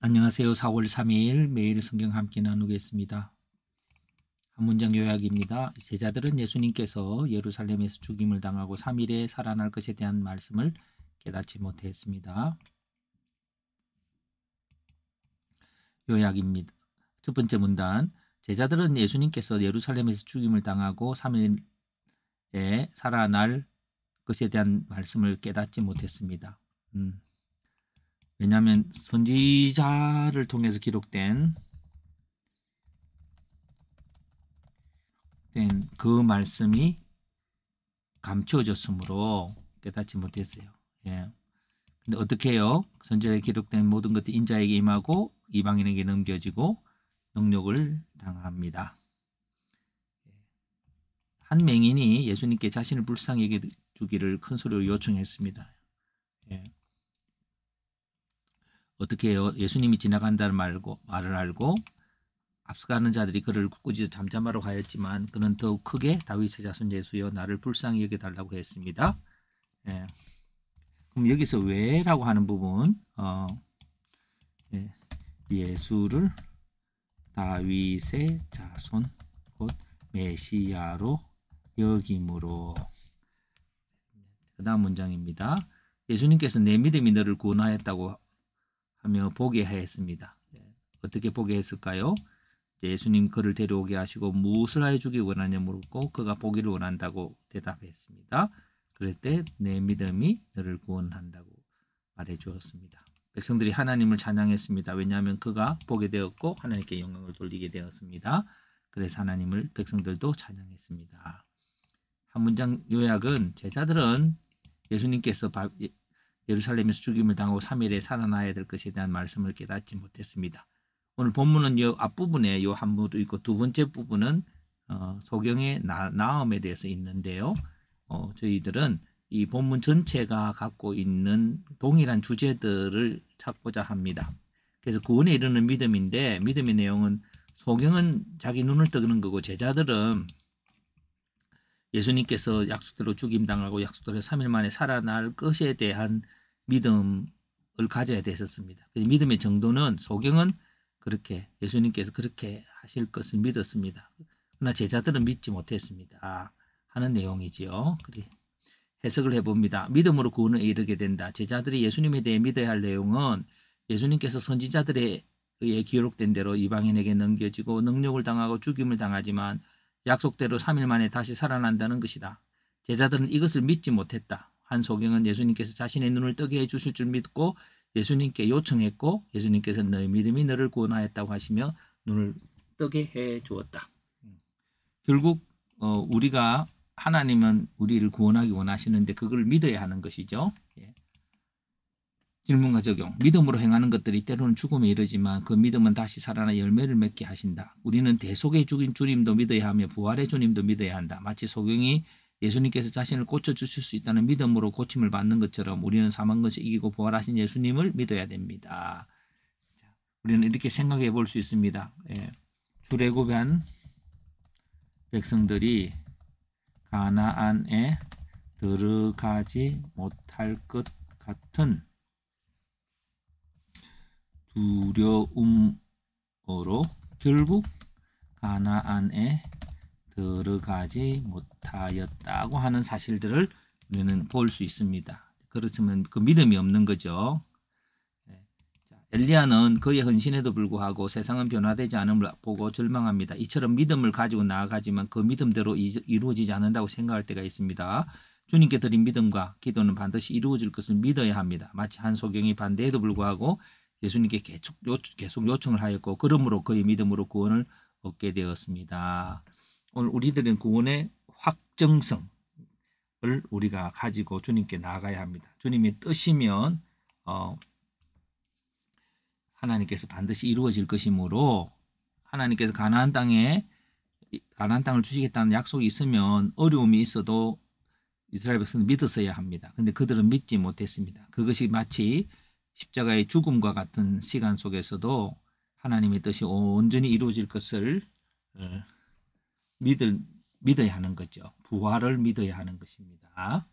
안녕하세요. 4월 3일 매일 성경 함께 나누겠습니다. 한 문장 요약입니다. 제자들은 예수님께서 예루살렘에서 죽임을 당하고 3일에 살아날 것에 대한 말씀을 깨닫지 못했습니다. 요약입니다. 첫 번째 문단, 제자들은 예수님께서 예루살렘에서 죽임을 당하고 3일에 살아날 것에 대한 말씀을 깨닫지 못했습니다. 왜냐하면 선지자를 통해서 기록된 그 말씀이 감추어졌으므로 깨닫지 못했어요. 예. 근데 어떻게 해요? 선지자에 기록된 모든 것들이 인자에게 임하고 이방인에게 넘겨지고 능력을 당합니다. 한 맹인이 예수님께 자신을 불쌍히 여겨 주기를 큰 소리로 요청했습니다. 예. 어떻게 해요? 예수님이 지나간다는 말을 알고 앞서가는 자들이 그를 꾸짖어 잠잠하러 가였지만 그는 더욱 크게 다윗의 자손 예수여 나를 불쌍히 여겨달라고 했습니다. 예. 그럼 여기서 왜라고 하는 부분 예수를 다윗의 자손 곧 메시아로 여김으로. 그 다음 문장입니다. 예수님께서 내 믿음이 너를 구원하였다고 하며 보게 하였습니다. 어떻게 보게 했을까요? 예수님 그를 데려오게 하시고 무엇을 하여 주기 원하냐 물었고 그가 보기를 원한다고 대답했습니다. 그럴 때 내 믿음이 너를 구원한다고 말해 주었습니다. 백성들이 하나님을 찬양했습니다. 왜냐하면 그가 보게 되었고 하나님께 영광을 돌리게 되었습니다. 그래서 하나님을 백성들도 찬양했습니다. 한 문장 요약은 제자들은 예수님께서 예루살렘에서 죽임을 당하고 3일에 살아나야 될 것에 대한 말씀을 깨닫지 못했습니다. 오늘 본문은 이 앞부분에 이 한 부분도 있고 두 번째 부분은 소경의 나음에 대해서 있는데요. 저희들은 이 본문 전체가 갖고 있는 동일한 주제들을 찾고자 합니다. 그래서 구원에 이르는 믿음인데 믿음의 내용은 소경은 자기 눈을 뜨는 거고 제자들은 예수님께서 약속대로 죽임당하고 약속대로 3일 만에 살아날 것에 대한 믿음을 가져야 됐었습니다. 믿음의 정도는 소경은 그렇게 예수님께서 그렇게 하실 것을 믿었습니다. 그러나 제자들은 믿지 못했습니다. 하는 내용이지요. 해석을 해봅니다. 믿음으로 구원에 이르게 된다. 제자들이 예수님에 대해 믿어야 할 내용은 예수님께서 선지자들에 의해 기록된 대로 이방인에게 넘겨지고 능력을 당하고 죽임을 당하지만 약속대로 3일 만에 다시 살아난다는 것이다. 제자들은 이것을 믿지 못했다. 한 소경은 예수님께서 자신의 눈을 뜨게 해주실 줄 믿고 예수님께 요청했고 예수님께서 너의 믿음이 너를 구원하였다고 하시며 눈을 뜨게 해 주었다. 결국 우리가 하나님은 우리를 구원하기 원하시는데 그걸 믿어야 하는 것이죠. 예. 질문과 적용. 믿음으로 행하는 것들이 때로는 죽음에 이르지만 그 믿음은 다시 살아나 열매를 맺게 하신다. 우리는 대속의 주님도 믿어야 하며 부활의 주님도 믿어야 한다. 마치 소경이 예수님께서 자신을 고쳐주실 수 있다는 믿음으로 고침을 받는 것처럼 우리는 사망 것을 이기고 부활하신 예수님을 믿어야 됩니다. 우리는 이렇게 생각해 볼 수 있습니다. 예. 출애굽한 백성들이 가나안에 들어가지 못할 것 같은 두려움으로 결국 가나안에 들어가지 못하였다고 하는 사실들을 우리는 볼 수 있습니다. 그렇지만 그 믿음이 없는 거죠. 엘리야는 그의 헌신에도 불구하고 세상은 변화되지 않음을 보고 절망합니다. 이처럼 믿음을 가지고 나아가지만 그 믿음대로 이루어지지 않는다고 생각할 때가 있습니다. 주님께 드린 믿음과 기도는 반드시 이루어질 것을 믿어야 합니다. 마치 한 소경이 반대에도 불구하고 예수님께 계속 요청을 하였고 그러므로 그의 믿음으로 구원을 얻게 되었습니다. 오늘 우리들은 구원의 확정성을 우리가 가지고 주님께 나아가야 합니다. 주님의 뜻이면 하나님께서 반드시 이루어질 것이므로 하나님께서 가나안 땅을 주시겠다는 약속이 있으면 어려움이 있어도 이스라엘 백성은 믿었어야 합니다. 그런데 그들은 믿지 못했습니다. 그것이 마치 십자가의 죽음과 같은 시간 속에서도 하나님의 뜻이 온전히 이루어질 것을 믿어야 하는 거죠. 부활을 믿어야 하는 것입니다.